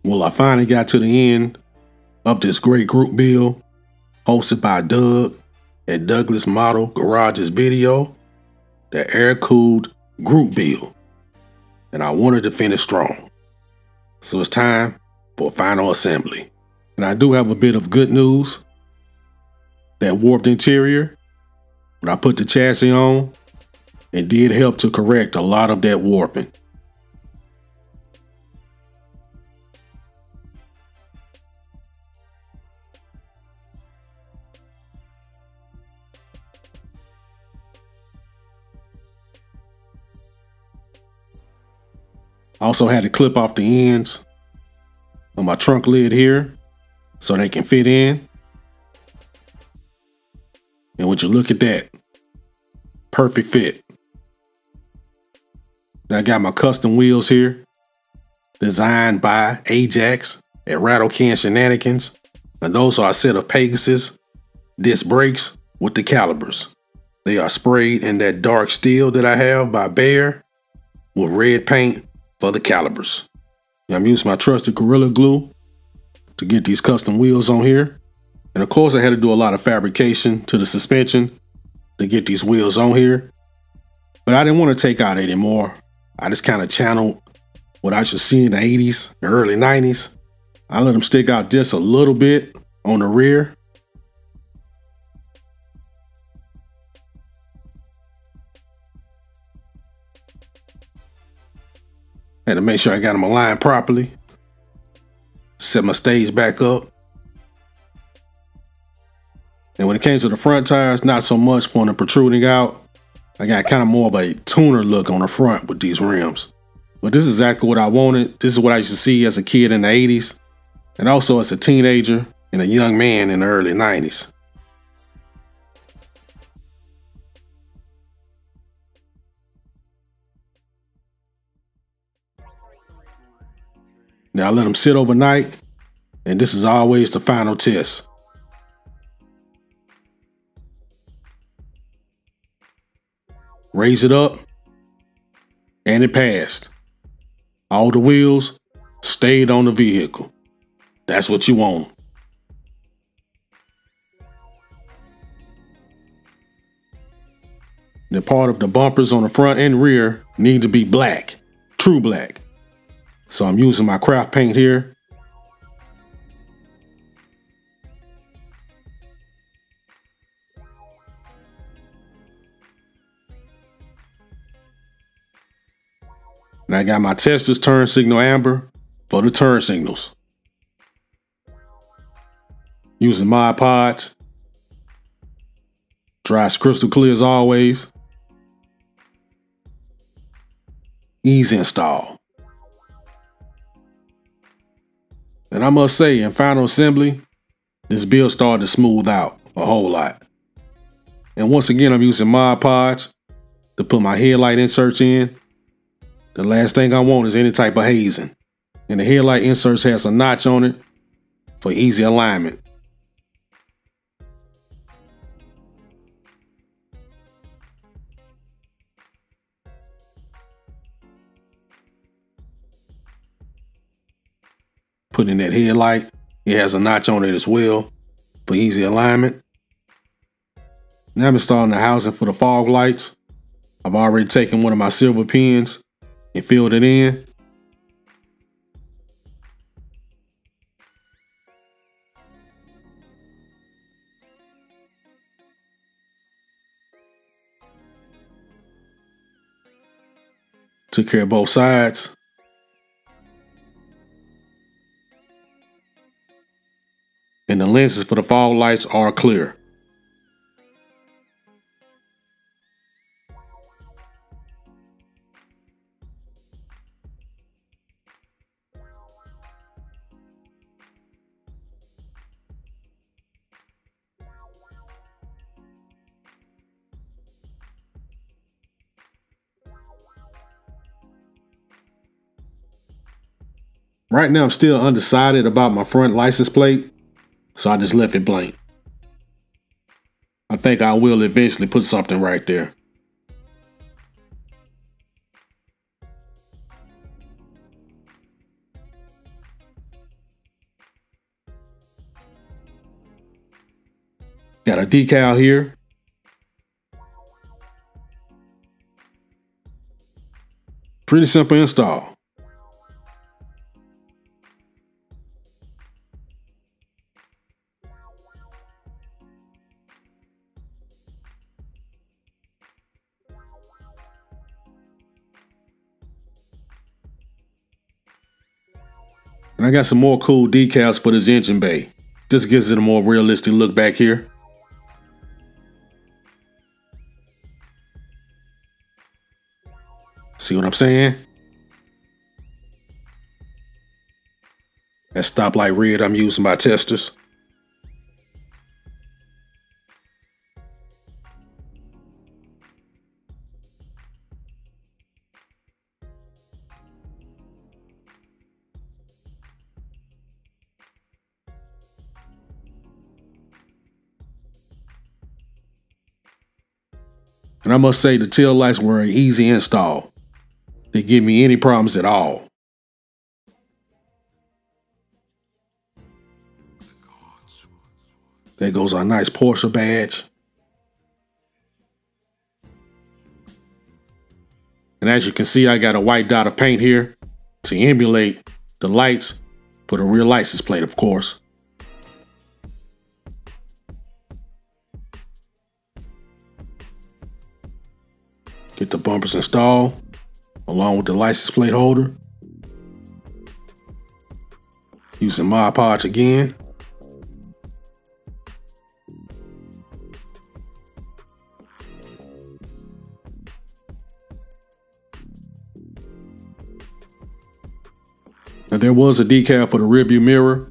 Well, I finally got to the end of this great group build hosted by Doug at Douglas Model Garage's video, the air-cooled group build. And I wanted to finish strong. So it's time for final assembly. And I do have a bit of good news. That warped interior, when I put the chassis on, it did help to correct a lot of that warping. I also had to clip off the ends of my trunk lid here so they can fit in. And would you look at that? Perfect fit. Now I got my custom wheels here, designed by Ajax at Rattle Can Shenanigans. And those are a set of Pegasus disc brakes with the calipers. They are sprayed in that dark steel that I have by Bear with red paint for the calipers. Now I'm using my trusted Gorilla Glue to get these custom wheels on here. And of course I had to do a lot of fabrication to the suspension to get these wheels on here. But I didn't want to take out any more. I just kind of channeled what I should see in the 80s, the early 90s. I let them stick out just a little bit on the rear. Had to make sure I got them aligned properly. Set my stage back up. And when it came to the front tires, not so much for them protruding out. I got kind of more of a tuner look on the front with these rims. But this is exactly what I wanted. This is what I used to see as a kid in the 80s. And also as a teenager and a young man in the early 90s. Now I let them sit overnight, and this is always the final test. Raise it up, and it passed. All the wheels stayed on the vehicle. That's what you want. The part of the bumpers on the front and rear need to be black, true black. So I'm using my craft paint here. And I got my Tesla's turn signal amber for the turn signals. Using Mod Podge. Dries crystal clear as always. Easy install. And I must say, in final assembly, this build started to smooth out a whole lot. And once again, I'm using Mod Podge to put my headlight inserts in. The last thing I want is any type of hazing. And the headlight inserts has a notch on it for easy alignment. Put in that headlight, it has a notch on it as well for easy alignment. Now I'm installing the housing for the fog lights. I've already taken one of my silver pins and filled it in. Took care of both sides. And the lenses for the fog lights are clear. Right now I'm still undecided about my front license plate, so I just left it blank. I think I will eventually put something right there. Got a decal here. Pretty simple install. And I got some more cool decals for this engine bay. This gives it a more realistic look back here. See what I'm saying? That stoplight red I'm using my testers. And I must say the tail lights were an easy install. They give me any problems at all. There goes our nice Porsche badge. And as you can see, I got a white dot of paint here to emulate the lights for the rear license plate, of course. Get the bumpers installed along with the license plate holder. Using Mod Podge again. Now there was a decal for the rearview mirror,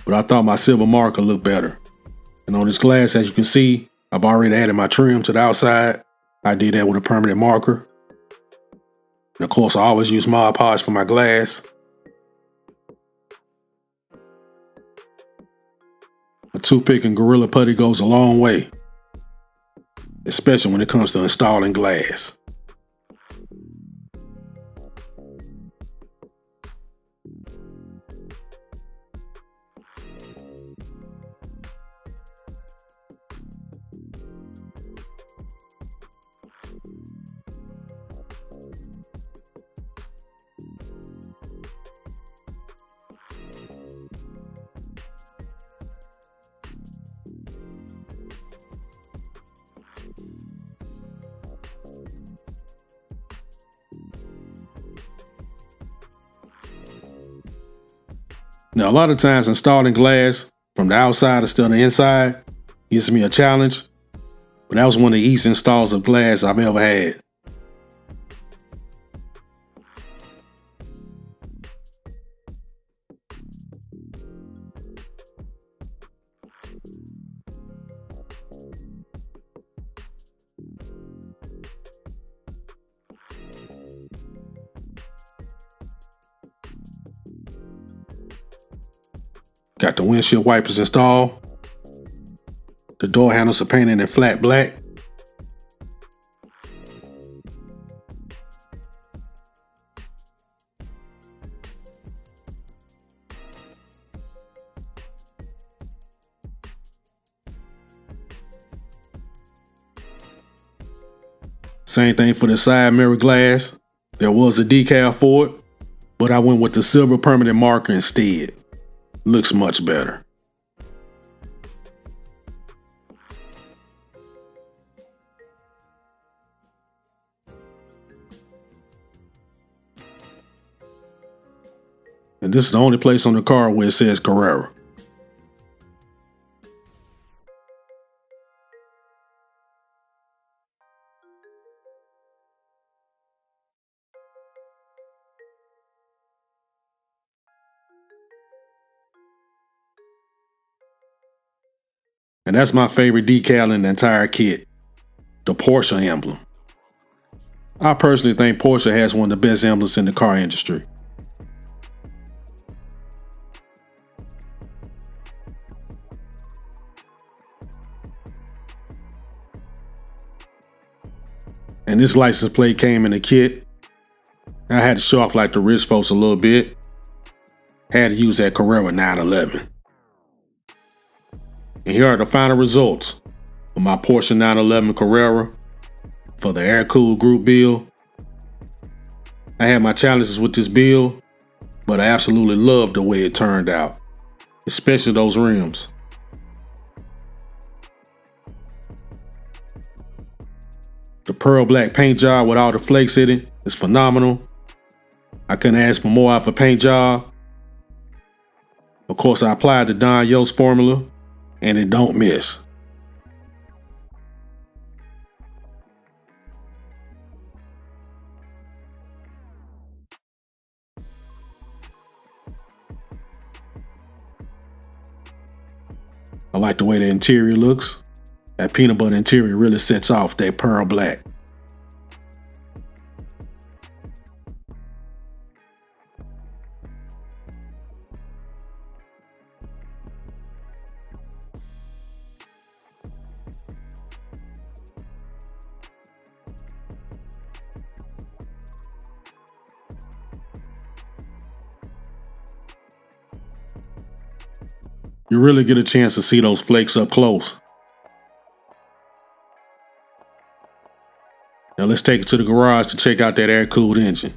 but I thought my silver marker looked better. And on this glass, as you can see, I've already added my trim to the outside. I did that with a permanent marker. And of course, I always use Mod Podge for my glass. A toothpick and Gorilla Putty goes a long way, especially when it comes to installing glass. Now, a lot of times installing glass from the outside instead of the inside gives me a challenge, but that was one of the easiest installs of glass I've ever had. Got the windshield wipers installed. The door handles are painted in flat black. Same thing for the side mirror glass. There was a decal for it, but I went with the silver permanent marker instead. Looks much better. And this is the only place on the car where it says Carrera. And that's my favorite decal in the entire kit, the Porsche Emblem. I personally think Porsche has one of the best emblems in the car industry. And this license plate came in the kit. I had to show off like the rich folks a little bit. Had to use that Carrera 911. And here are the final results for my Porsche 911 Carrera for the air-cooled group build. I had my challenges with this build, but I absolutely loved the way it turned out, especially those rims. The pearl black paint job with all the flakes in it is phenomenal. I couldn't ask for more out of a paint job. Of course, I applied the Don Yost formula, and it don't miss. I like the way the interior looks. That peanut butter interior really sets off that pearl black. You really get a chance to see those flakes up close. Now let's take it to the garage to check out that air-cooled engine.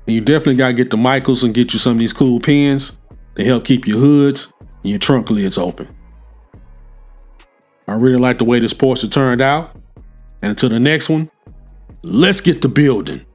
And you definitely gotta get the Michaels and get you some of these cool pins to help keep your hoods and your trunk lids open. I really like the way this Porsche turned out. And until the next one, let's get to building.